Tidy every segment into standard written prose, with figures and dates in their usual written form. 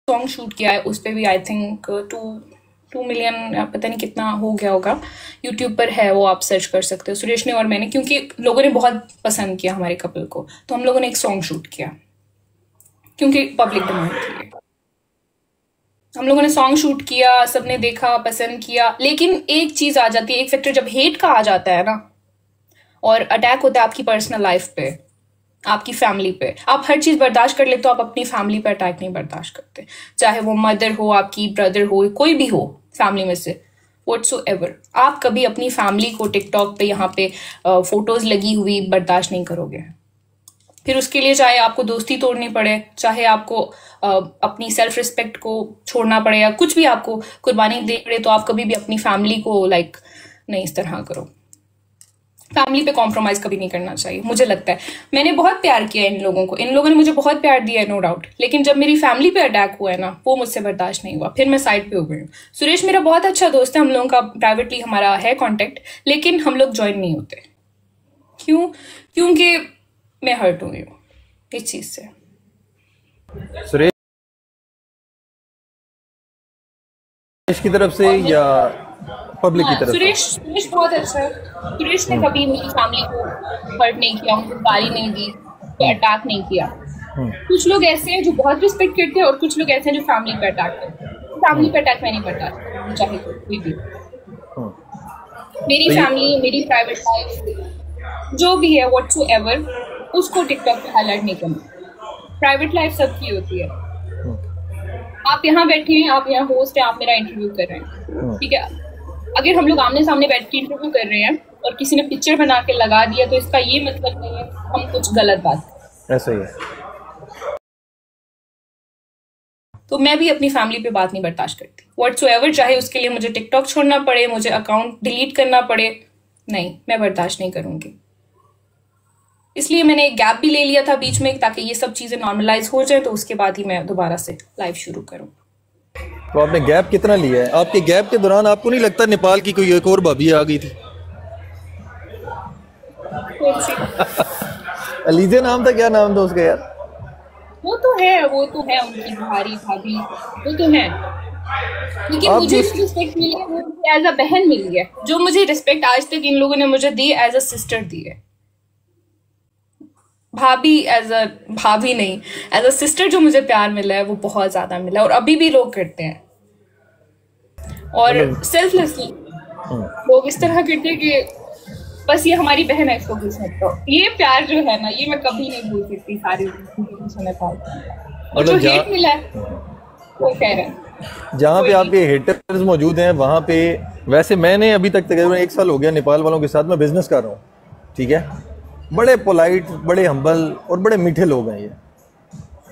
Song shoot किया है, उस पर भी आई थिंक 2 मिलियन पता नहीं कितना हो गया होगा, यूट्यूब पर है वो, आप सर्च कर सकते हो। सुरेश ने और मैंने, क्योंकि लोगों ने बहुत पसंद किया हमारे कपल को, तो हम लोगों ने एक सॉन्ग शूट किया क्योंकि पब्लिक डिमांड थी। हम लोगों ने सॉन्ग शूट किया, सबने देखा, पसंद किया। लेकिन एक चीज आ जाती है, एक फैक्टर जब हेट का आ जाता है ना, और अटैक होता है आपकी पर्सनल लाइफ पे, आपकी फैमिली पे। आप हर चीज बर्दाश्त कर लेते हो, आप अपनी फैमिली पे अटैक नहीं बर्दाश्त करते, चाहे वो मदर हो, आपकी ब्रदर हो, कोई भी हो फैमिली में से, व्हाटसोएवर। आप कभी अपनी फैमिली को टिकटॉक पे, यहाँ पे फोटोज लगी हुई बर्दाश्त नहीं करोगे। फिर उसके लिए चाहे आपको दोस्ती तोड़नी पड़े, चाहे आपको अपनी सेल्फ रिस्पेक्ट को छोड़ना पड़े, या कुछ भी आपको कुर्बानी दे पड़े, तो आप कभी भी अपनी फैमिली को नहीं इस तरह करो। फैमिली पे कॉम्प्रोमाइज कभी नहीं करना चाहिए, मुझे लगता है। मैंने बहुत प्यार किया इन लोगों को, इन लोगों ने मुझे बहुत प्यार दिया है, नो डाउट। लेकिन जब मेरी फैमिली पे अटैक हुआ है ना, वो मुझसे बर्दाश्त नहीं हुआ, फिर मैं साइड पे हो गई हूँ। सुरेश मेरा बहुत अच्छा दोस्त है, हम लोगों का प्राइवेटली हमारा है कॉन्टेक्ट, लेकिन हम लोग ज्वाइन नहीं होते। क्यों? क्योंकि मैं हर्ट हुई हूँ इस चीज से। सुरेश की तरफ से या पब्लिक की तरफ? सुरेश बहुत अच्छा है। सुरेश ने कभी मेरी फैमिली को हर्ट नहीं किया, उनको गाली नहीं दी, अटैक नहीं किया। कुछ लोग ऐसे हैं जो बहुत रिस्पेक्ट करते हैं, और कुछ लोग ऐसे हैं जो फैमिली पे अटैक करते हैं। फैमिली पे अटैक मैं नहीं करता, चाहे कोई भी। मेरी फैमिली, मेरी प्राइवेट लाइफ जो भी है व्हाटसोएवर, उसको टिकटॉक पे हाईलाइट नहीं करना। प्राइवेट लाइफ सबकी होती है। आप यहाँ बैठे हैं, आप यहाँ होस्ट हैं, आप मेरा इंटरव्यू कर रहे हैं, ठीक है। अगर हम लोग आमने सामने बैठ के इंटरव्यू कर रहे हैं और किसी ने पिक्चर बना के लगा दिया, तो इसका ये मतलब नहीं है हम कुछ गलत बात। ऐसा ही है। तो मैं भी अपनी फैमिली पे बात नहीं बर्दाश्त करती व्हाटसोएवर, चाहे उसके लिए मुझे टिकटॉक छोड़ना पड़े, मुझे अकाउंट डिलीट करना पड़े, नहीं, मैं बर्दाश्त नहीं करूंगी। इसलिए मैंने एक गैप भी ले लिया था बीच में, ताकि ये सब चीजें नॉर्मलाइज हो जाए, तो उसके बाद ही मैं दोबारा से लाइव शुरू करूं। तो आपने गैप कितना लिया है? आपके गैप के दौरान आपको नहीं लगता नेपाल की कोई एक और भाभी आ गई थी? अलीजा नाम था, क्या नाम था उसका यार? वो तो है उनकी भारी भाभी, वो तो है। लेकिन मुझे रिस्पेक्ट मिली है, वो एज अ बहन मिली है। जो मुझे रिस्पेक्ट आज तक इन लोगों ने मुझे दी, एज अ सिस्टर दी है। भाभी एज अ भाभी नहीं, एज अ सिस्टर जो मुझे प्यार मिला है, वो बहुत ज्यादा मिला है, और अभी भी लोग करते हैं। और सेल्फलेसली लोग इस तरह करते हैं कि बस ये हमारी बहन है, इसको किस मत करो। ये प्यार जो है ना, ये मैं कभी नहीं भूल सकती। सारी और जो हेट मिला है, वो कह रहे हैं जहाँ पे आपके हेटर्स मौजूद हैं, वहाँ पे वैसे मैंने अभी तक तकरीबन 1 साल हो गया नेपाल वालों के साथ मैं बिजनेस कर रहा हूँ, ठीक है। बड़े पोलाइट, बड़े हम्बल और बड़े मीठे लोग हैं ये।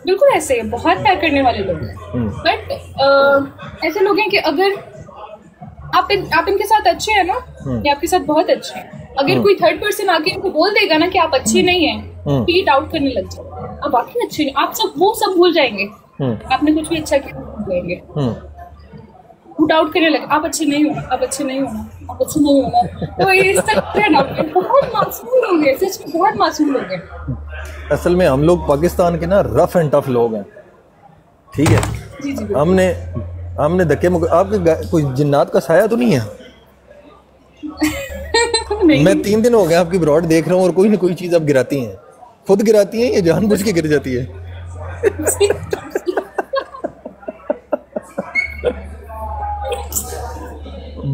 बिल्कुल ऐसे बहुत प्यार करने वाले लोग हैं। बट ऐसे लोग हैं कि अगर आप इनके साथ अच्छे हैं ना, ये आपके साथ बहुत अच्छे हैं, अगर कोई थर्ड पर्सन आके इनको बोल देगा ना कि आप अच्छे नहीं हैं, तो ये डाउट करने लग जाए, आप वाकई अच्छे नहीं, आप वो सब भूल जाएंगे। आपने कुछ भी अच्छा किया भूल जाएंगे, वो डाउट करने लगे, आप अच्छे नहीं हो, आप अच्छे नहीं होना, आप अच्छे नहीं होना। तो इस तरह डाउट, बहुत मासूम लोग हैं, सच में बहुत मासूम लोग हैं। असल में हम लोग पाकिस्तान के ना रफ एंड टफ लोग हैं, ठीक है। जी जी, हमने धक्के आपके कोई जिन्नात का साया तो नहीं है? नहीं। मैं 3 दिन हो गए आपकी ब्रॉड देख रहा हूँ, और कोई ना कोई चीज आप गिराती हैं, खुद गिराती हैं या जानबूझ के गिर जाती है?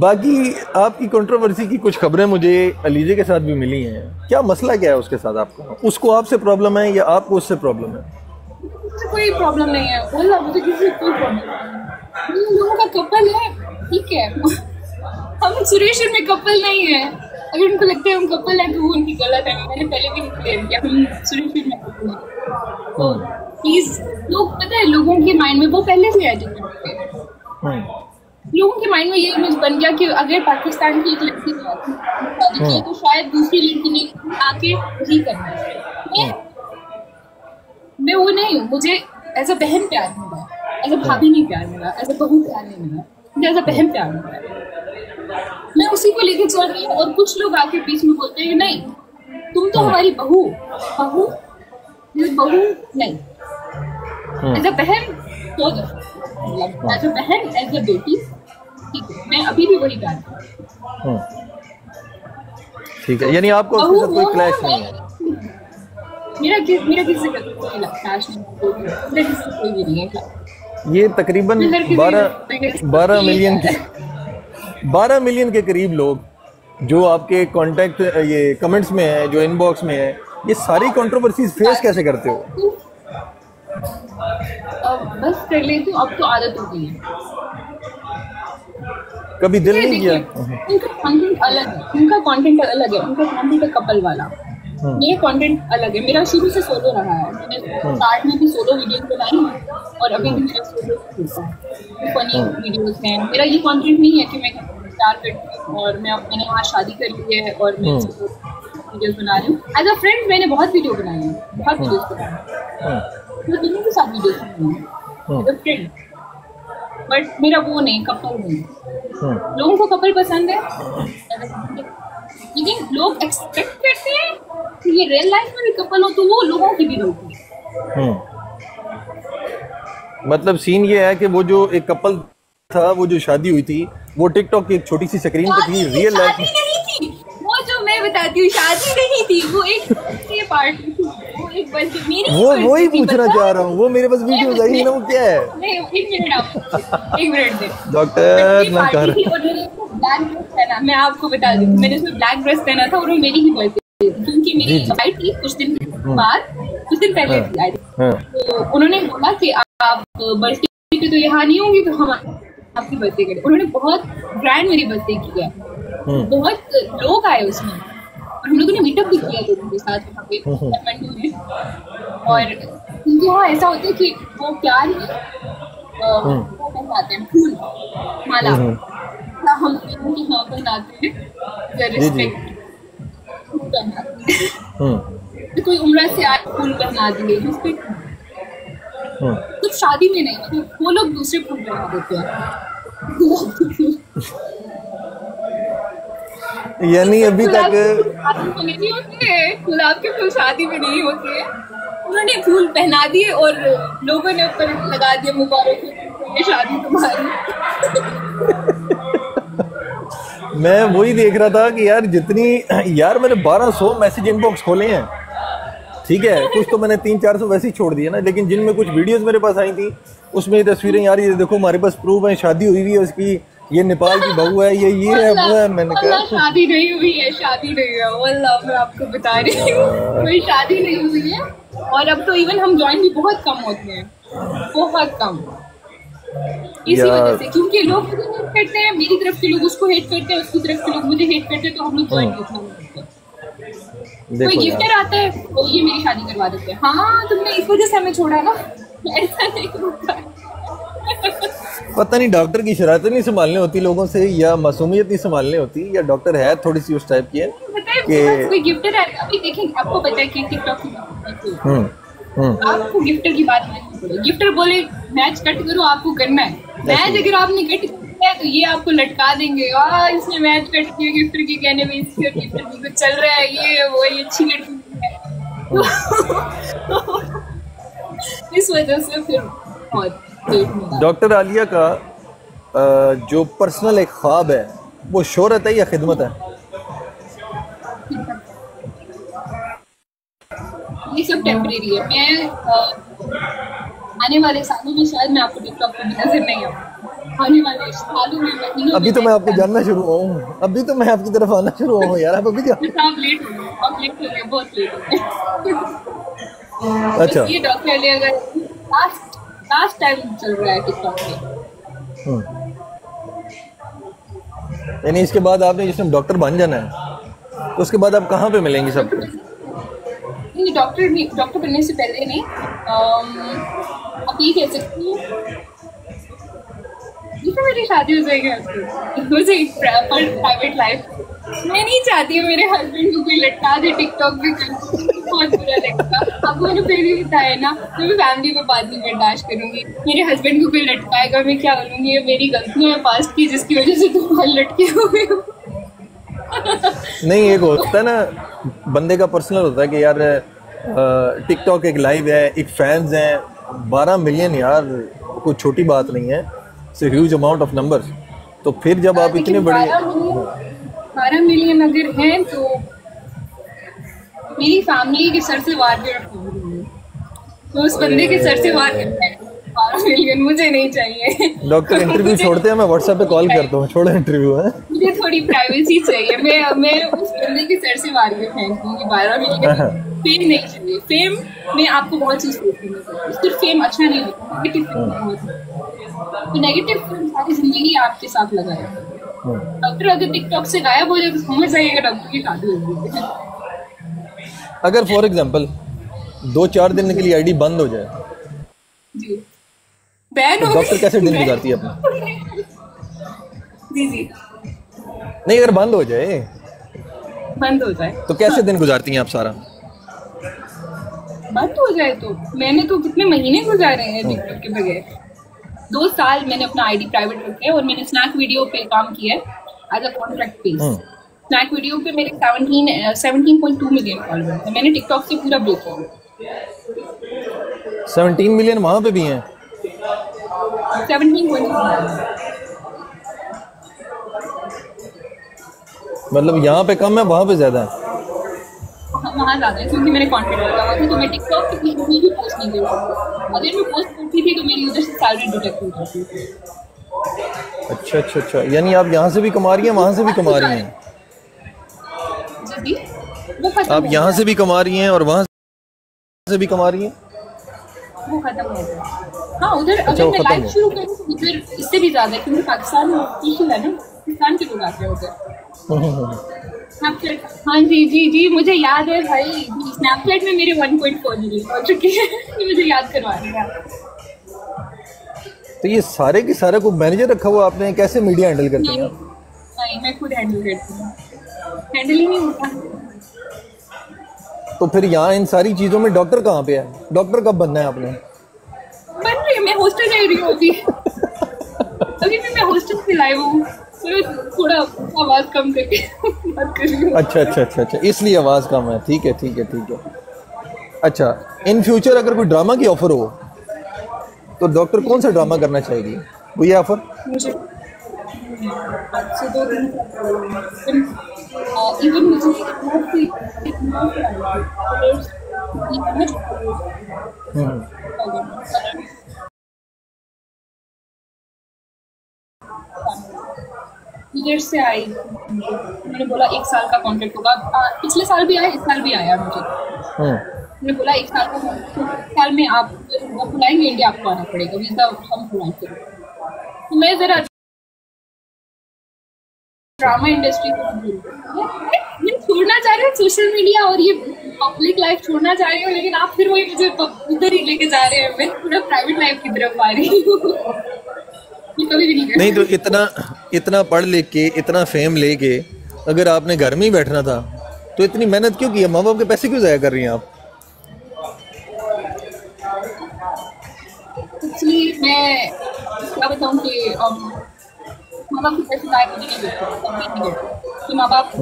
बाकी आपकी कंट्रोवर्सी की कुछ खबरें मुझे अलीजे के साथ भी मिली हैं। क्या मसला क्या है उसके साथ? आपको उसको आपसे प्रॉब्लम है या आपको उससे प्रॉब्लम है? कोई प्रॉब्लम नहीं है, बोला मुझे किसी से कोई प्रॉब्लम नहीं। हम लोगों का कपल है, ठीक है। हम सुरेश में कपल नहीं है। अगर उनको लगता है हम कपल है, तो वो उनकी गलत है। मैंने पहले भी क्लेम किया हम सुरेश में कपल है। तो प्लीज, लोग पता है लोगों के माइंड में वो पहले से एजुकेटेड है। लोगों के माइंड में ये इमेज बन गया कि अगर पाकिस्तान की एक लड़की ने तो शायद दूसरी लड़की ने आके वही करना है। मैं वो नहीं हूँ। मुझे एज अ बहन प्यार मिला, एज अ भाभी नहीं प्यार मिला, एज अ बहू प्यार नहीं मिला, मुझे एज अ बहन प्यार मिला। मैं उसी को लेकर चल रही हूँ। और कुछ लोग आके बीच में बोलते हैं नहीं, तुम तो हमारी बहू नहीं, एज अ बहन तो मतलब एज अ बहन, एज अ बेटी, ठीक है, मैं अभी भी वही प्यार करती हूँ। ठीक है, यानी आपको उसके साथ कोई क्लैश नहीं है? मेरा किसी से कोई क्लैश नहीं, मेरा किसी से कोई भी नहीं है। ये तकरीबन 12 मिलियन के करीब लोग जो आपके कांटेक्ट ये कमेंट्स में है, जो इनबॉक्स में है, ये सारी कंट्रोवर्सीज फेस कैसे करते हो? बस कर लेती हूँ, अब तो आदत हो गई है। कभी दिल नहीं किया? उनका कंटेंट अलग है, उनका कंटेंट अलग है, उनका कंटेंट है कपल वाला, ये कंटेंट अलग है। मेरा शुरू से सोलो रहा है, मैंने स्टार्ट में भी सोलो वीडियोस बनाई है और अभी भी मेरा सोलो फनी वीडियोस हैं। मेरा ये कंटेंट नहीं है कि मैं प्यार करती हूँ और मैंने वहाँ शादी कर ली है और मैं वीडियोस बना रही हूँ। एज अ फ्रेंड मैंने बहुत वीडियो बनाई है, बहुत वीडियोस बनाई है, मैं दोनों के साथ वीडियोस बनाई है एज अ फ्रेंड, बट मेरा वो नहीं, कपल नहीं। लोगों को कपल पसंद है, लेकिन लोग एक्सपेक्ट करते हैं कि ये रियल लाइफ में भी कपल हो, तो वो लोगों की भी गलती है। मतलब सीन ये है कि वो जो एक कपल था, वो जो शादी हुई थी, वो टिकटॉक की एक छोटी सी स्क्रीन पे थी, रियल लाइफ में नहीं थी। वो जो मैं बताती हूँ शादी नहीं थी, वो एक पार्टी थी, वो एक बर्थडे मेरी। वो वही पूछना चाह रहा हूँ, वो मेरे पास वीडियो आई है ना, वो क्या है? नहीं, एक मिनट दे डॉक्टर ना कर। ब्लैक ड्रेस पहना, मैं आपको बता दूँ, मैंने उसमें ब्लैक ड्रेस पहना था और वो मेरी ही बर्थडे थी, क्योंकि मेरी वाइफ थी कुछ दिन पहले थी। तो उन्होंने बोला कि आप बर्थडे पे तो यहाँ नहीं होंगी, तो हम आपकी बर्थडे करें। उन्होंने बहुत ग्रैंड मेरी बर्थडे की है, बहुत लोग आए उसमें और हम लोगों ने मीटअप भी किया लोगों के साथ वहाँ पे काठमांडू में। और उनके यहाँ ऐसा होता है कि वो प्यार में वो पहनाते हैं फूल माला, हम उनके यहाँ पहनाते हैं रिस्पेक्ट, कोई उम्र से आए फूल पहना दिए, रिस्पेक्ट। तो शादी में नहीं, तो वो लोग दूसरे फूल पहना देते हैं। यानी अभी तक नहीं होते हैं, गुलाब के फूल शादी में नहीं होते हैं। उन्होंने फूल पहना दिए और लोगों ने ऊपर लगा दिया मुबारक ये शादी तुम्हारी। मैं वही देख रहा था कि यार यार मैंने 1200 मैसेज इनबॉक्स खोले हैं, ठीक है, कुछ तो मैंने 300-400 वैसे ही छोड़ दिए ना, लेकिन जिनमें कुछ वीडियोस मेरे पास आई थी उसमें ये तस्वीरें, यार ये देखो हमारे पास प्रूफ है, शादी हुई हुई है उसकी, ये नेपाल की बहू है, ये है वो है। मैंने कहा शादी नहीं हुई है, शादी नहीं हुई है, वल्लाह मैं आपको बता रही हूँ, कोई शादी नहीं हुई है। और अब तो इवन हम ज्वाइन भी बहुत कम होते हैं, बहुत कम, इसी वजह से, क्योंकि लोग मुझे हेट करते हैं, मेरी तरफ के लोग उसको हेट करते हैं, उसकी तरफ के लोग मुझे हेट करते हैं, तो हम लोग ज्वाइन नहीं करते। कोई गिफ्टर आता है तो ये मेरी शादी करवा देते हैं, हाँ तुमने इस वजह से हमें छोड़ा ना, ऐसा नहीं होता। पता नहीं डॉक्टर की शरारतें नहीं संभालने होती लोगों से, या मासूमियत नहीं संभालने होती, या डॉक्टर है थोड़ी सी उस टाइप की है कि कोई गिफ्टर है। अभी देखें, आपको पता है कि टिकटॉक की आपको गिफ्टर की बात नहीं, गिफ्टर बोले मैच कट करो, आपको करना है मैच, अगर आपने कट किया है तो ये आपको लटका देंगे, इसने मैच कट किया गिफ्टर के कहने में, इसके गिफ्टर भी कुछ चल रहा है, ये वो ये अच्छी लड़की है। इस वजह से फिर बहुत डॉक्टर आलिया का जो पर्सनल एक ख्वाब है, वो शोहरत है या खिदमत है? ये सब टेम्परेरी है। मैं आने वाले सालों में शायद मैं आपको टिकटॉक पे भी नजर नहीं आऊँ, आने वाले सालों में महीनों। अभी तो मैं आपको जानना शुरू हूँ, अभी तो मैं आपकी तरफ आना शुरू हूँ यार, आप अभी क्या? आप लेट हो गए, आप लेट हो गए, बहुत लेट हो गए। अच्छा, ये डॉक्टर आलिया का लास्ट टाइम चल रहा है टिकटॉक पे। यानी इसके बाद आपने जिसमें डॉक्टर बन जाना है, तो उसके बाद आप कहाँ पे मिलेंगे सब? डॉक्टर बनने से पहले नहीं, आप ये कह सकती हूँ तो मेरी शादी हो जाएगी, मुझे प्राइवेट लाइफ मैं नहीं चाहती हूँ मेरे हस्बैंड को कोई लटका दे टिकटॉक पे, बहुत बुरा लगता। अब मैंने फिर भी बताया ना, तो मैं फैमिली में बात नहीं बर्दाश्त करूंगी, मेरे हस्बैंड को कोई लटकाएगा मैं क्या बोलूँगी, ये मेरी गलतियाँ है पास्ट की जिसकी वजह से तुम बहुत लटके हुए हो। नहीं, एक होता है ना, बंदे का पर्सनल होता है कि यार टिकटॉक एक लाइव है, एक फैंस हैं 12 मिलियन, यार कोई छोटी बात नहीं है, it's huge amount of numbers. तो फिर जब आप इतने बड़े 12 मिलियन अगर हैं तो मेरी फैमिली के सर से वार के रखूंगी, तो उस बंदे के सर से वार करना है। 12 मिलियन मुझे नहीं चाहिए। डॉक्टर इंटरव्यू छोड़ते हैं, मैं व्हाट्सएप पे कॉल करता हूँ, छोड़ो इंटरव्यू है। मुझे थोड़ी प्राइवेसी चाहिए। मैं उस बंदे के सर से वार के फेंकूंगी। 12 मिलियन फेम नहीं चाहिए। फेम में आपको बहुत चीज सोचनी चाहिए, सिर्फ फेम अच्छा नहीं होता, नेगेटिव फेम बहुत। तो नेगेटिव फेम सारी जिंदगी आपके साथ लगा है। डॉक्टर अगर टिकटॉक से गायब हो जाए तो समझ जाइएगा डॉक्टर की शादी हो गई। अगर फॉर एग्जांपल 2-4 दिन के लिए आईडी बंद हो जाए जी, बैन हो, डॉक्टर कैसे दिन गुजारती है अपना? जी जी, नहीं, अगर बंद हो जाए तो कैसे दिन गुजारती हैं आप सारा? बंद हो जाए तो मैंने तो कितने महीने गुजारे हैं टिकटॉक के बगैर। 2 साल मैंने अपना आईडी प्राइवेट रखा है और मैंने स्नैक वीडियो पे काम किया है as a contract base. Snack video पे मेरे 17.2 मिलियन फॉलोअर्स हैं। मैंने टिकटॉक से पूरा ब्रेक किया। 17 मिलियन वहां पे भी हैं? 17.2 मतलब यहाँ पे कम है, वहां पे ज्यादा है? वहाँ ज़्यादा है क्योंकि मैंने कॉन्टेंट लगा हुआ था, तो मैं टिकटॉक पे कहीं भी पोस्ट नहीं कर सकती। अगर मैं पोस्ट करती थी तो मेरी उधर से सैलरी डिडक्ट हो जाती थी। अच्छा, यानी आप यहाँ से भी कमा रही हैं, वहाँ से भी कमा रही हैं? जी, वो खत्म। आप यहाँ से भी कमा रही हैं और वहाँ से भी कमा रही हैं? वो खत्म हो गया। हाँ, उधर अगर मैं लाइव शुरू करूँ तो उधर इससे भी ज़्यादा है क्योंकि पाकिस्तान में ऑफिशियल है ना, पाकिस्तान के लोग आते हैं उधर। हाँ जी, मुझे याद है भाई, स्नैपचैट में मेरे 1.4 मिलियन हो चुके हैं। मुझे याद करवा दिया। तो ये सारे के सारे को मैनेजर रखा हुआ आपने, कैसे मीडिया हैंडल करती हैं? नहीं, मैं खुद हैंडल करती हूँ, हैंडल ही नहीं होता। तो फिर यहाँ इन सारी चीजों में डॉक्टर कहाँ पे है? डॉक्टर कब बनना है आपने? बन रही, मैं हॉस्टल जा रही हूँ अभी भी मैं हॉस्टल से लाइव हूँ, थोड़ा आवाज कम करके बात कर रही हूँ। अच्छा, इसलिए आवाज कम है। ठीक है। अच्छा, इन फ्यूचर अगर कोई ड्रामा की ऑफर हो तो डॉक्टर कौन सा ड्रामा करना चाहेगी? वो ये ऑफर मुझे से 2 दिन इवन मुझे इधर से आई। मैंने बोला 1 साल का कॉन्ट्रैक्ट होगा। पिछले साल भी आया, इस साल भी आया मुझे। मैंने बोला 1 साल का, 1 साल में आप बुलाएंगे, इंडिया आपको आना पड़ेगा, वीजा हम प्रोवाइड करेंगे। तो मैं जरा ड्रामा इंडस्ट्री को छोड़ना चाह रही हूँ, सोशल मीडिया और ये पब्लिक लाइफ छोड़ना चाह रही हूँ, लेकिन आप फिर वही मुझे उधर ही लेके जा रहे हैं। मैं पूरा प्राइवेट लाइफ की तरफ आ रही हूँ। कभी भी नहीं तो इतना पढ़ लिख के, इतना फेम लेके अगर आपने घर में ही बैठना था तो इतनी मेहनत क्यों की है? माँ बाप के पैसे क्यों जाया कर रही हैं आप? एक्चुअली मैं क्या बताऊँ कि माँ बाप के पैसे जाया मुझे नहीं देते, तो माँ बाप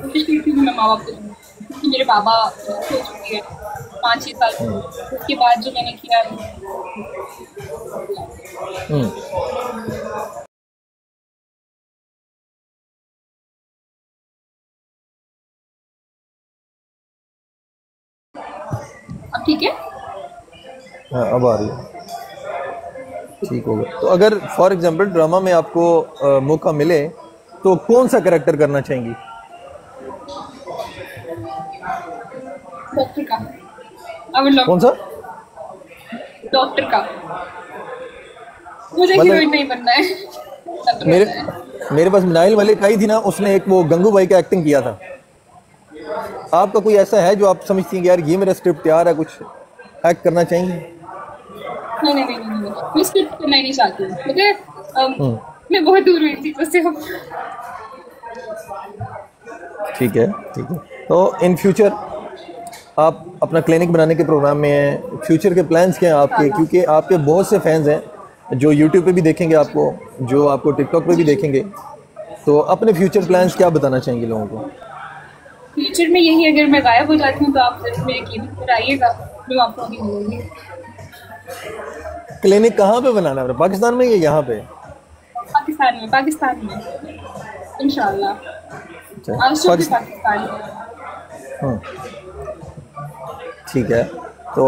कोशिश करती हूँ मैं माँ बाप को, क्योंकि मेरे बाबा हो चुकी है 5-6 साल, उसके बाद जो मैंने किया। अब ठीक है? हाँ, अब आ रही है, ठीक हो गया। तो अगर फॉर एग्जांपल ड्रामा में आपको मौका मिले तो कौन सा कैरेक्टर करना चाहेंगी? डॉक्टर का। कौन सा? डॉक्टर का। मुझे हीरोइन नहीं बनना है। मेरे पास मिनाइल मलिक आई थी ना, उसने एक वो गंगूबाई का एक्टिंग किया था। आपका कोई ऐसा है जो आप समझती हैं कि यार ये मेरा स्क्रिप्ट तैयार है, कुछ एक्ट करना चाहेंगी? नहीं, मैं स्क्रिप्ट करना ही नहीं चाहती हूँ। मैं बहुत दूर हुई थी उससे। ठीक है। तो इन फ्यूचर आप अपना क्लिनिक बनाने के प्रोग्राम में हैं, फ्यूचर के प्लान्स क्या हैं आपके? क्योंकि आपके बहुत से फैंस हैं जो यूट्यूब पे भी देखेंगे आपको, जो आपको टिकटॉक पे भी देखेंगे, तो अपने फ्यूचर प्लान्स क्या बताना चाहेंगे लोगों को? फ्यूचर में यही, अगर मैं गायब हो जाती हूँ तो आप जरूर मेरे क्लिनिक पर आइएगा, मैं आपको भी मिलूंगी। क्लिनिक कहाँ पे बनाना है, पाकिस्तान में या यहाँ पे? पाकिस्तान में इंशाल्लाह। पाकिस्तान में। ठीक है, तो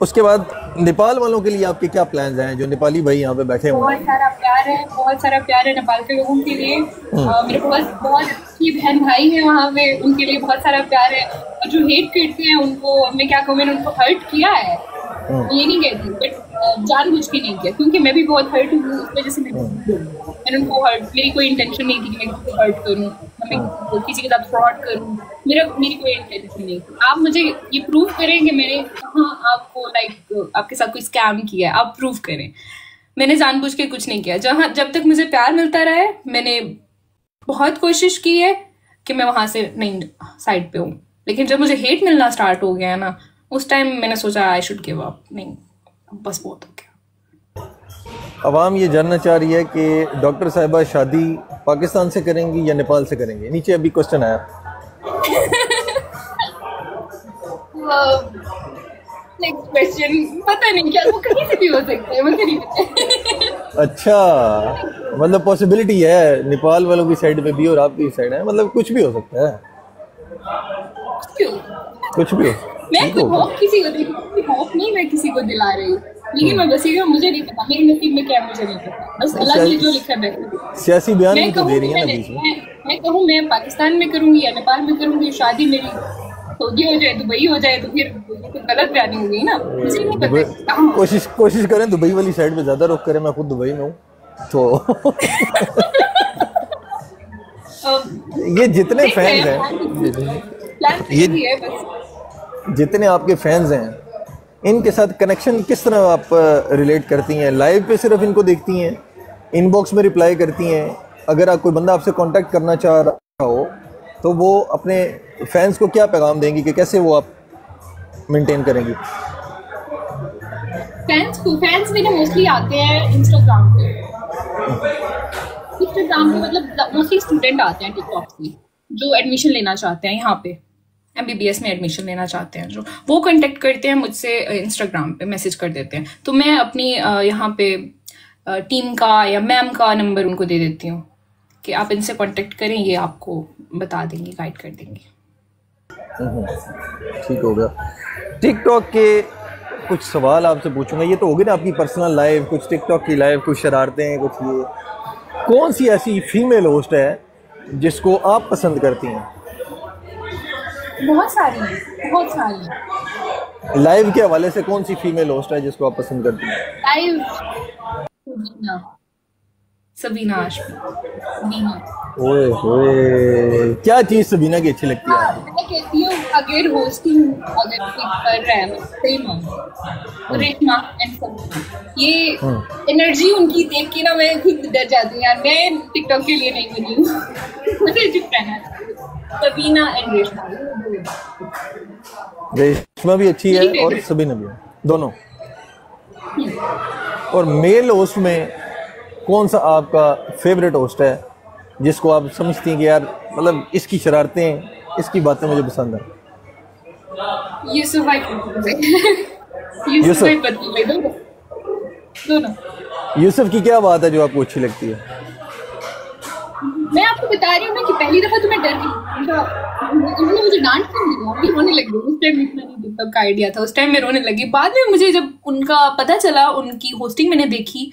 उसके बाद नेपाल वालों के लिए आपके क्या प्लान्स हैं, जो नेपाली भाई यहाँ पे बैठे हुए हैं? बहुत सारा प्यार है नेपाल के लोगों के लिए। मेरे बहुत अच्छी बहन भाई हैं वहाँ पे, उनके लिए बहुत सारा प्यार है। और जो हेट करते हैं उनको मैं क्या कहूँ, मैंने उनको हर्ट किया है, ये नहीं कहती, बट जानबूझ के नहीं किया, क्योंकि मैं भी बहुत हर्ट हूँ, उस वजह से मैंने उनको हर्ट, मेरी कोई इंटेंशन नहीं थी कि मैं किसी को हर्ट करूँ, मैं किसी के साथ फ्रॉड करूँ, मेरी कोई इंटेंशन नहीं थी। आप मुझे ये प्रूव करें कि मैंने कहाँ आपको आपके साथ कोई स्कैम किया है, आप प्रूव करें। मैंने जानबूझ के कुछ नहीं किया। जब तक मुझे प्यार मिलता रहा है, मैंने बहुत कोशिश की है कि मैं वहां से नहीं साइड पे हूँ, लेकिन जब मुझे हेट मिलना स्टार्ट हो गया ना, उस टाइम मैंने सोचा आई शुड गिव अप, नहीं बस बहुत हो गया। अवाम ये जानना चाह रही है कि डॉक्टर साहिबा शादी पाकिस्तान से करेंगी या नेपाल से करेंगे? नीचे अभी क्वेश्चन आया। नेक्स्ट क्वेश्चन पता नहीं, क्या वो कहीं से भी हो सकता है, मुझे नहीं पता। अच्छा, मतलब पॉसिबिलिटी है नेपाल वालों की साइड पे भी और आपकी साइड है, मतलब कुछ भी हो सकता है। कुछ भी हो। मैं होप किसी को होप नहीं, मैं किसी को दिला रही हूँ, लेकिन मैं बस ये, मुझे नहीं पता मेरे नसीब में क्या, मुझे नहीं पता, बस अल्लाह ने जो लिखा है। सियासी बयान भी तो दे रही है ना बीच में। मैं कहूँ मैं पाकिस्तान में करूँगी या नेपाल में करूँगी, शादी मेरी सऊदी हो जाए, दुबई हो जाए, तो फिर तो गलत बयानी हो गई ना, मुझे नहीं पता। कोशिश करें दुबई वाली साइड पे ज्यादा रुख करें, मैं खुद दुबई में हूँ तो ये जितने फैंस हैं, ये जितने आपके फैंस हैं, इनके साथ कनेक्शन किस तरह आप रिलेट करती हैं? लाइव पे सिर्फ इनको देखती हैं, इनबॉक्स में रिप्लाई करती हैं? अगर आप कोई बंदा आपसे कांटेक्ट करना चाह रहा हो तो वो अपने फैंस को क्या पैगाम देंगी कि कैसे वो आप मेंटेन करेंगी? फैंस मेरे मोस्टली आते हैं इंस्टाग्राम पे मतलब मोस्टली स्टूडेंट आते हैं टिकटॉक से, जो एडमिशन लेना चाहते हैं, यहाँ पे MBBS में एडमिशन लेना चाहते हैं, जो वो कांटेक्ट करते हैं मुझसे, इंस्टाग्राम पे मैसेज कर देते हैं, तो मैं अपनी यहाँ पे टीम का या मैम का नंबर उनको दे देती हूँ कि आप इनसे कांटेक्ट करें, ये आपको बता देंगे, गाइड कर देंगे। ठीक हो गया। टिकटॉक के कुछ सवाल आपसे पूछूंगा, ये तो होगी ना आपकी पर्सनल लाइफ, कुछ टिकटॉक की लाइफ, कुछ शरारतें, कुछ ये। कौन सी ऐसी फीमेल होस्ट है जिसको आप पसंद करती हैं? बहुत सारी। लाइव के हवाले से कौन सी फीमेल होस्ट है जिसको आप पसंद करती हैं? लाइव सबीना ओए होए, क्या चीज सबीना की अच्छी लगती है? मैं कहती हूँ अगर होस्टिंग अगर कर रहा है सही मानो, रेशमा एंड सबीना, ये एनर्जी उनकी देख के ना मैं खुद डर जाती हूँ यार, मैं टिकटॉक के लिए नहीं बनी हूँ, मुझे चुप रहना। सबीना एंड रेशमा भी अच्छी है और सबीना भी है, दोनों। और मेल होस्ट में कौन सा आपका फेवरेट होस्ट है जिसको आप समझती हैं कि यार मतलब इसकी शरारतें, इसकी बातें मुझे पसंद है? यूसुफ यूसुफ की क्या बात है जो आपको अच्छी लगती है? मैं आपको बता रही हूँ ना कि पहली दफा तो मैं डर गई, उन्होंने मुझे डांट क्यों दी, अभी रोने लगी। उस टाइम इतना नहीं टिकटॉक का आइडिया था, उस टाइम मैं रोने लगी। बाद में मुझे जब उनका पता चला, उनकी होस्टिंग मैंने देखी,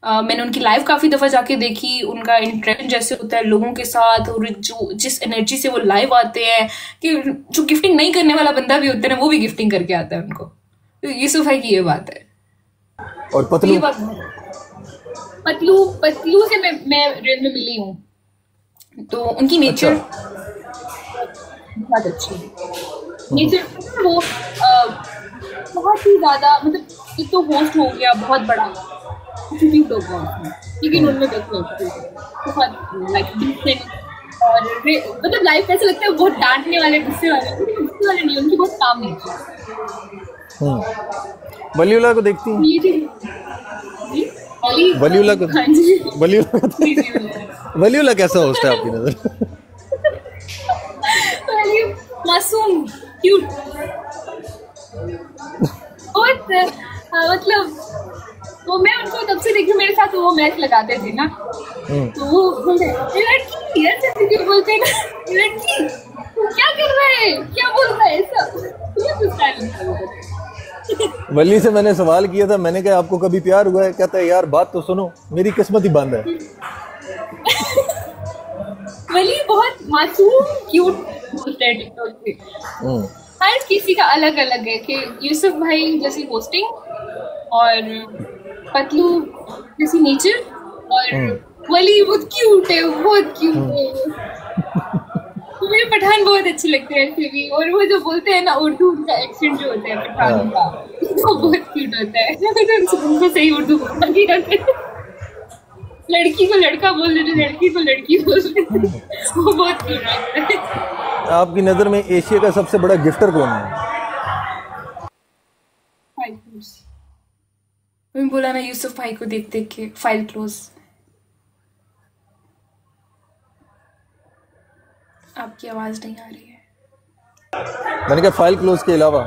मैंने उनकी लाइव काफी दफा जाके देखी, उनका इंटरेक्शन जैसे होता है लोगों के साथ, और जो जिस एनर्जी से वो लाइव आते हैं, कि जो गिफ्टिंग नहीं करने वाला बंदा भी होता है ना, वो भी गिफ्टिंग करके आता है उनको। तो यूसुफ भाई की ये बात है। और पतलू से मैं रियल में मिली हूँ, तो उनकी नेचर बहुत अच्छी है। नेचर वो बहुत ही ज्यादा, मतलब एक तो होस्ट हो गया बहुत बड़ा, लेकिन उनमें देखो बहुत लाइक डिफरेंट, और मतलब लाइफ ऐसा लगता है बहुत डांटने वाले, गुस्से वाले नहीं, उनकी बहुत काम नेचर। वलीउल्लाह को देखती हैं? वलीउल्लाह को, वलीउल्लाह कैसा होस्ट है आपकी नजर? वाली मासूम क्यूट बहुत मतलब वो मैं उनको तब से देखी मेरे साथ वो मैच लगाते थे ना तो वो बोलते लड़की ऐसे क्यों बोलते हैं ना लड़की तू क्या कर रहा है क्या बोल रहा है ऐसा वली से मैंने सवाल किया था, मैंने कहा आपको कभी प्यार हुआ है? कहता है यार बात तो सुनो, मेरी किस्मत ही बंद है। वली बहुत मासूम क्यूट टिकटॉक पे। हर किसी का अलग अलग है कि यूसुफ भाई जैसी पोस्टिंग और पतलू जैसी नेचर और वली बहुत क्यूट है, बहुत क्यूट है। मुझे पठान बहुत अच्छे लगते हैं ऐसे भी, और वो जो बोलते हैं ना उर्दू उनका एक्सेंट जो होता है पठान का वो बहुत क्यूट होता है। उनको सही उर्दू बोलना नहीं आता, लड़की को लड़का बोल देते, लड़की को लड़की बोल देते, वो बहुत क्यूट लगता है। आपकी नजर में एशिया का सबसे बड़ा गिफ्टर कौन है? मैं बोला ना यूसुफ भाई को देख देख के फाइल क्लोज। आपकी आवाज नहीं आ रही है। मैंने कहा फाइल क्लोज के अलावा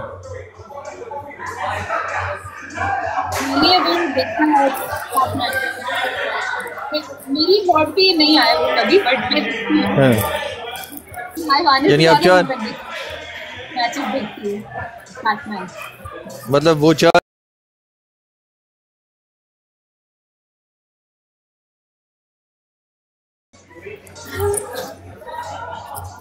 मैंने अगर देखा है मेरी बॉड पे नहीं आया वो कभी, बट मैं यानी आप चार मैचेस देखती हूँ। मतलब वो चार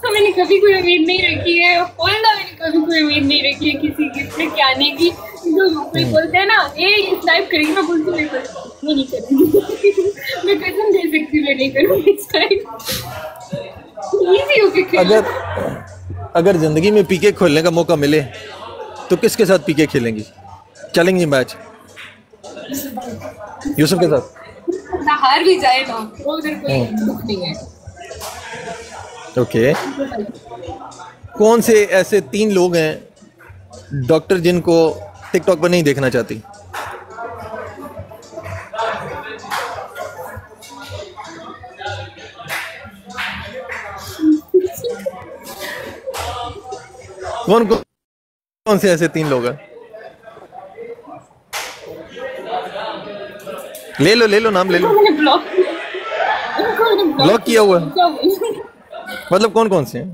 तो मैंने कभी कोई उम्मीद नहीं रखी है, बोलना मैंने कभी कोई उम्मीद नहीं रखी है किसी गिफ्ट में क्या आने की। तो कोई बोलते हैं ना ये स्नाइप करेगी, मैं बोलती हूँ मैं नहीं करूँगी। मैं कसम दे सकती हूँ मैं नहीं करूँगी स्नाइप। इजी हो के अगर जिंदगी में पीके खोलने का मौका मिले तो किसके साथ पीके खेलेंगी? चलेंगे मैच यूसुफ के साथ? हार भी जाए ना वो उधर कोई दुख नहीं है। ओके कौन से ऐसे 3 लोग हैं डॉक्टर जिनको टिकटॉक पर नहीं देखना चाहती? कौन से ऐसे 3 लोग हैं? ले लो नाम ले लो। ब्लॉक किया हुआ है मतलब कौन से हैं?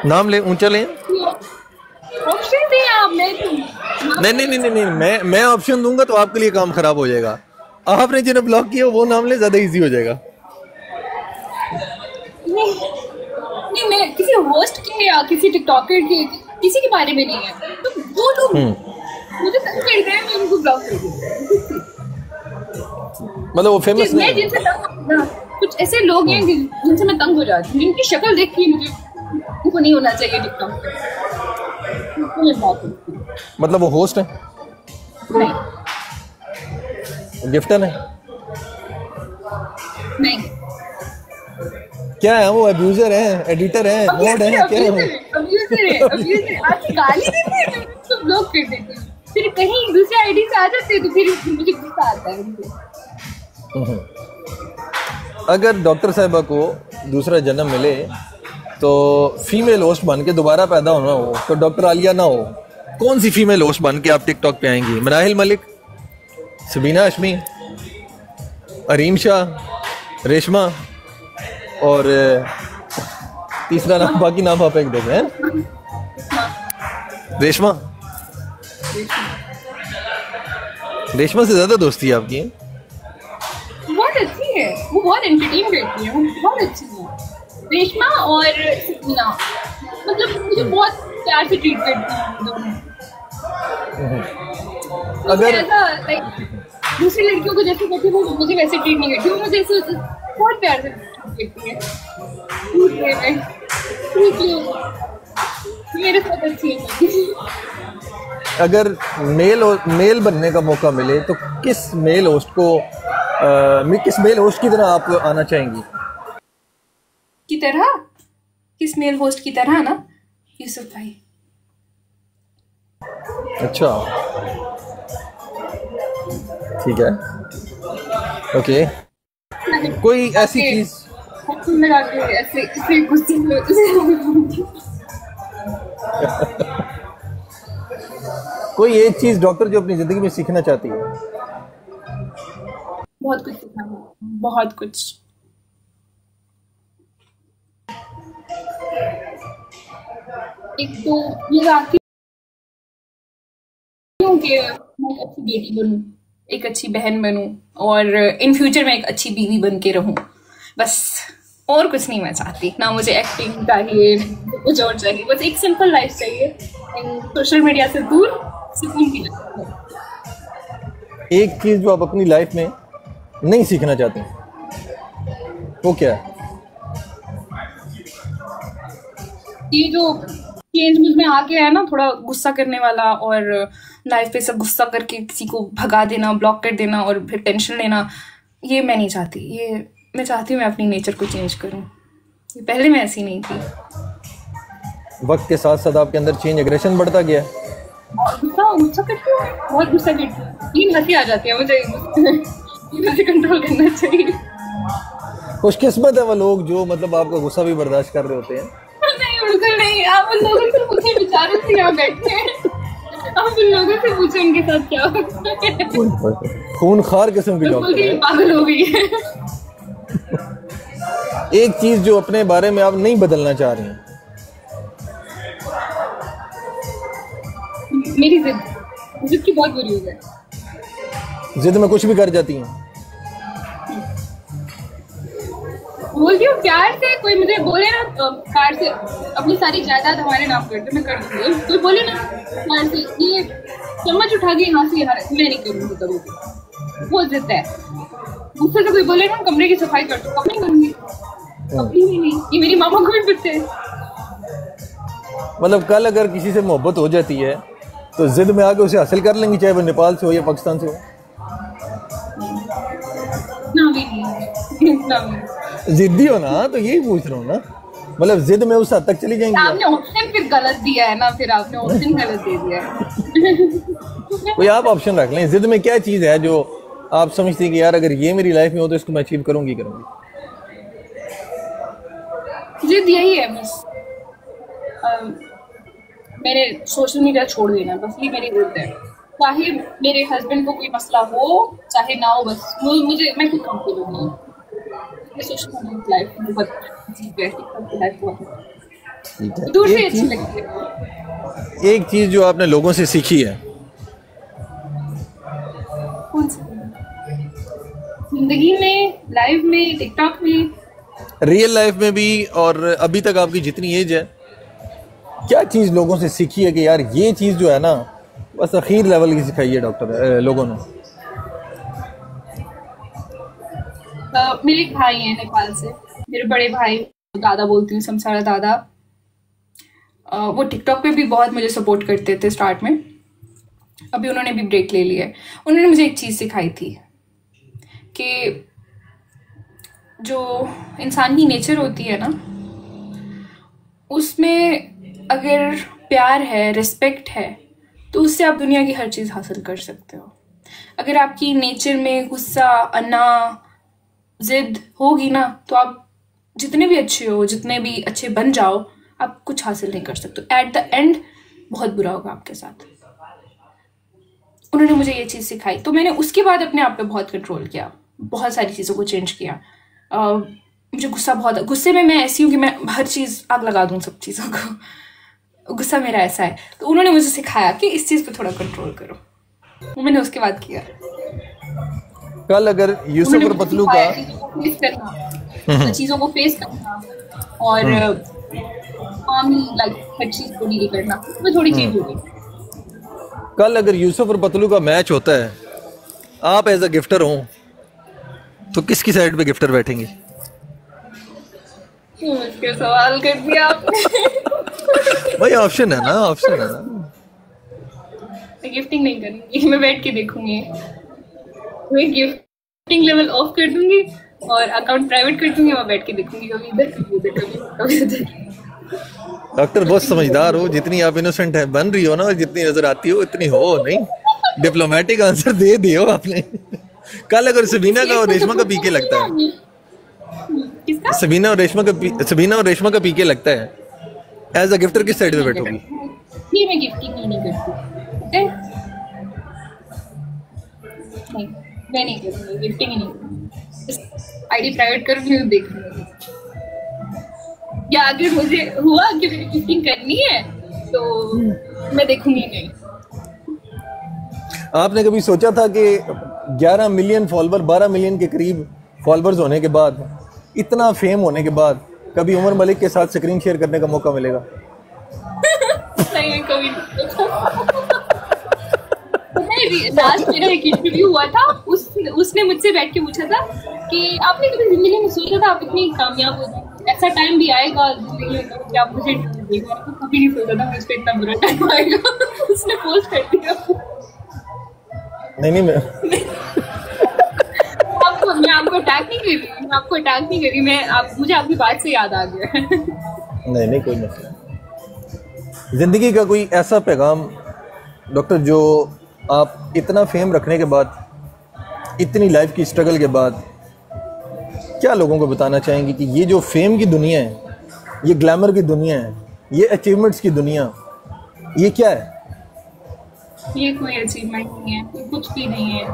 नाम ले, ऊंचा ले। ऑप्शन दिए आपने। नहीं, मैं ऑप्शन दूंगा तो आपके लिए काम खराब हो जाएगा। आपने जिन्हें ब्लॉक किया वो नाम ले, ज्यादा इजी हो जाएगा। नहीं मैं किसी होस्ट के या किसी टिकटॉकर के किसी के बारे में नहीं है, तो वो लोग मुझे तंग करते हैं, मैं उनको ब्लॉक कर दूँ। मतलब वो फेमस नहीं है। जिनसे तंग कुछ ऐसे लोग हैं जिनसे मैं तंग हो जाती हूँ, जिनकी शक्ल देख के मुझे उनको नहीं होना चाहिए टिकटॉक पे। मतलब वो होस्ट है नहीं, गिफ्टर है नहीं, क्या है वो? अब्यूजर है, एडिटर है, मोड है, क्या है? अब्यूजर आपकी गाली देते हैं तो ब्लॉक कर देते हैं, फिर कहीं दूसरे आईडी से आ जाते हैं तो फिर मुझे गुस्सा आता है उनको। अगर डॉक्टर साहिबा को दूसरा जन्म मिले तो फीमेल होस्ट बन के दोबारा पैदा होना हो तो डॉक्टर आलिया ना हो, कौन सी फीमेल होस्ट बन के आप टिकटॉक पे आएंगी? मनाहिल मलिक, सबीना हाशमी, अरीम शाह, रेशमा और तीसरा नाम, बाकी नाम आप एक देखें हैं? रेशमा से ज्यादा दोस्ती है आपकी? बहुत अच्छी है वो, बहुत एंटरटेन करती है वो, बहुत अच्छी है रेशमा और सबीना। मतलब मुझे बहुत प्यार से ट्रीट करती है दोनों। अगर दूसरी लड़कियों को जैसे करती है वो मुझे वैसे ट्रीट नहीं करती, वो मुझे ऐसे बहुत प्यार से ट्रीट करती है। मेरे साथ अच्छी है। अगर मेल बनने का मौका मिले तो किस मेल होस्ट की तरह आप आना चाहेंगी? किस मेल होस्ट की तरह ना? यूसुफ भाई। अच्छा ठीक है, ओके। कोई ऐसी चीज लगा के ऐसे गुस्से में कोई एक चीज डॉक्टर जो अपनी जिंदगी में सीखना चाहती है? बहुत कुछ सीखना है, बहुत कुछ। एक तो ये चाहती हूँ कि मैं एक अच्छी बेटी बनूं, एक अच्छी बहन बनूं, और इन फ्यूचर में एक अच्छी बीवी बन के रहूं, बस। और कुछ नहीं मैं चाहती, ना मुझे एक्टिंग चाहिए, कुछ और चाहिए, बस एक सिंपल लाइफ चाहिए, सोशल मीडिया से दूर, सुकून की लाइफ। एक चीज जो आप अपनी लाइफ में नहीं सीखना चाहते, वो क्या है? ये जो चेंज मुझ में आ गया है ना, थोड़ा गुस्सा करने वाला, और लाइफ पे सब गुस्सा करके किसी को भगा देना, ब्लॉक कर देना, और फिर टेंशन लेना, ये मैं नहीं चाहती। ये मैं चाहती हूँ मैं अपनी नेचर को चेंज करूँ। ये पहले मैं ऐसी नहीं थी। वक्त के साथ साथ आपके अंदर चेंज, एग्रेशन बढ़ता गया? गुस्सा करती हूँ, बहुत गुस्सा करती हूँ, तीन हंसी आ जाती है मुझे कंट्रोल करना चाहिए। खुशकिस्मत है वो लोग जो मतलब आपका गुस्सा भी बर्दाश्त कर रहे होते हैं। नहीं, बिल्कुल नहीं। आप उन लोगों से पूछे, बेचारों से यहाँ बैठे हैं, आप उन लोगों से पूछे उनके साथ क्या होता है। खूनखार किस्म की डॉक्टर है, पागल हो गई है। एक चीज जो अपने बारे में आप नहीं बदलना चाह रही हैं? मेरी जिद की बहुत बुरी हो गई। जिद में कुछ भी कर जाती हैं? बोलती हूँ प्यार से, कोई मुझे बोले ना प्यार से अपनी सारी जायदाद हमारे नाम कर दे, मैं कर दूंगी। कोई बोले ना प्यार से ये चम्मच उठा के यहाँ से यहाँ, मैं नहीं करूँगी कभी, वो जिद है। गुस्से से कोई बोले ना कमरे की सफाई कर दो, कभी नहीं करूँगी, कभी नहीं। ये मेरी मामा को भी पता है। मतलब कल अगर किसी से मोहब्बत हो जाती है तो जिद में आके उसे हासिल कर लेंगी, चाहे वो नेपाल से हो या पाकिस्तान से हो? ना भी नहीं। जिद्दी हो ना, तो यही पूछ रहा हूँ ना, मतलब जिद में उस हद तक चली जाएंगी? आपने ऑप्शन फिर गलत दिया है ना, फिर आपने ऑप्शन गलत दे दिया है। कोई आप ऑप्शन रख लें। जिद में क्या चीज़ है जो आप समझती हैं कि यार अगर ये मेरी लाइफ में हो तो इसको मैं अचीव करूंगी? जिद यही है बस, मैंने सोशल मीडिया छोड़ देना, बस ये मेरी जिद है। चाहे मेरे हस्बैंड को कोई मसला हो चाहे ना हो, बस मुझे, मैं खुद कंफर्टेबल हूँ। सोशल मीडिया लाइफ बहुत अजीब है, लाइफ बहुत दूर से अच्छी लगती है। एक चीज जो आपने लोगों से सीखी है? कौन सी? जिंदगी में, लाइफ में, टिकटॉक में, रियल लाइफ में भी, और अभी तक आपकी जितनी एज है, क्या चीज लोगों से सीखी है कि यार ये चीज जो है ना बस आखिर लेवल की सिखाई है डॉक्टर लोगों ने? मेरे एक भाई हैं नेपाल से, मेरे बड़े भाई, दादा बोलती हूँ, समसारा दादा। वो टिकटॉक पे भी बहुत मुझे सपोर्ट करते थे स्टार्ट में, अभी उन्होंने भी ब्रेक ले लिया है। उन्होंने मुझे एक चीज़ सिखाई थी कि जो इंसान की नेचर होती है ना, उसमें अगर प्यार है, रिस्पेक्ट है, तो उससे आप दुनिया की हर चीज़ हासिल कर सकते हो। अगर आपकी नेचर में गुस्सा, अना, जिद होगी ना, तो आप जितने भी अच्छे हो, जितने भी अच्छे बन जाओ, आप कुछ हासिल नहीं कर सकते। एट द एंड बहुत बुरा होगा आपके साथ। उन्होंने मुझे ये चीज़ सिखाई, तो मैंने उसके बाद अपने आप पे बहुत कंट्रोल किया, बहुत सारी चीज़ों को चेंज किया। मुझे गुस्से में मैं ऐसी हूँ कि मैं हर चीज़ आग लगा दूँ सब चीज़ों को। गुस्सा मेरा ऐसा है, तो उन्होंने मुझे सिखाया कि इस चीज़ पे थोड़ा कंट्रोल करो, वो मैंने उसके बाद किया। कल अगर यूसुफ और पतलू का चीज़ों को फेस करना और हर चीज़ को डील करना, वो थोड़ी चेंज हो गई। कल अगर यूसुफ और पतलू का मैच होता है, आप एज अ गिफ्टर हो, तो किसकी साइड पे गिफ्टर बैठेंगे? मुश्किल सवाल कर दिया आपने। भाई ऑप्शन है ना, ऑप्शन है ना। मैं गिफ्टिंग नहीं करूंगी, मैं बैठ के देखूंगी। मैं गिफ्टिंग लेवल ऑफ कर दूंगी और अकाउंट प्राइवेट कर दूंगी, मैं बैठ के देखूंगी, कभी इधर कभी उधर कभी उधर। डॉक्टर बहुत समझदार हो, जितनी आप इनोसेंट है बन रही हो ना, जितनी नजर आती हो इतनी हो नहीं। डिप्लोमेटिक आंसर दे दियो आपने। कल अगर सबीना का और रेशमा का पीके लगता है, किसका? सबीना और रेशमा का पीके लगता है, एज अ गिफ्टर किस साइड पे बैठोगी? नहीं, मैं गिफ्टिंग ही नहीं करती। ओके, नहीं मैं नहीं करूँगी, गिफ्टिंग ही नहीं करूँगी। आईडी प्राइवेट कर फिर देख लूँगी। या अगर मुझे हुआ कि मुझे गिफ्टिंग करनी है तो मैं देखूंगी नहीं। आपने कभी सोचा था कि 11 मिलियन फॉलोवर, 12 मिलियन के करीब फॉलोवर्स होने के बाद, इतना फेम होने के बाद, कभी उमर मलिक के साथ स्क्रीन शेयर करने का मौका मिलेगा? नहीं, कभी नहीं। लास्ट मेरा एक इंटरव्यू हुआ था, उसने मुझसे बैठ के पूछा था कि आपने कभी जिंदगी में सोचा था आप इतनी कामयाब हो जाएंगे, ऐसा टाइम भी आएगा जिंदगी में कि आप मुझे इंटरव्यू देंगे? मैंने तो कभी नहीं सोचा था मुझ पे इतना बुरा टाइम आएगा। उसने पोस्ट कर दिया। नहीं, मैं आपको अटैक नहीं कर रही, मैं आपको अटैक नहीं कर रही, मुझे आपकी बात से याद आ गया। नहीं, कोई मसला। जिंदगी का कोई ऐसा पैगाम डॉक्टर जो आप इतना फेम रखने के बाद, इतनी लाइफ की स्ट्रगल के बाद, क्या लोगों को बताना चाहेंगे कि ये जो फेम की दुनिया है, ये ग्लैमर की दुनिया है, ये अचीवमेंट्स की दुनिया, ये क्या है? ये कोई अचीवमेंट नहीं है, कुछ भी नहीं है।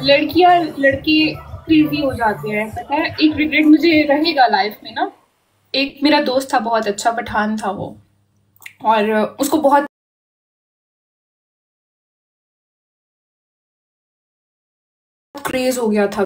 लड़के क्रेजी हो जाते हैं, पता है। एक रिग्रेट मुझे रहेगा लाइफ में ना, एक मेरा दोस्त था, बहुत अच्छा पठान था वो, और उसको बहुत क्रेज हो गया था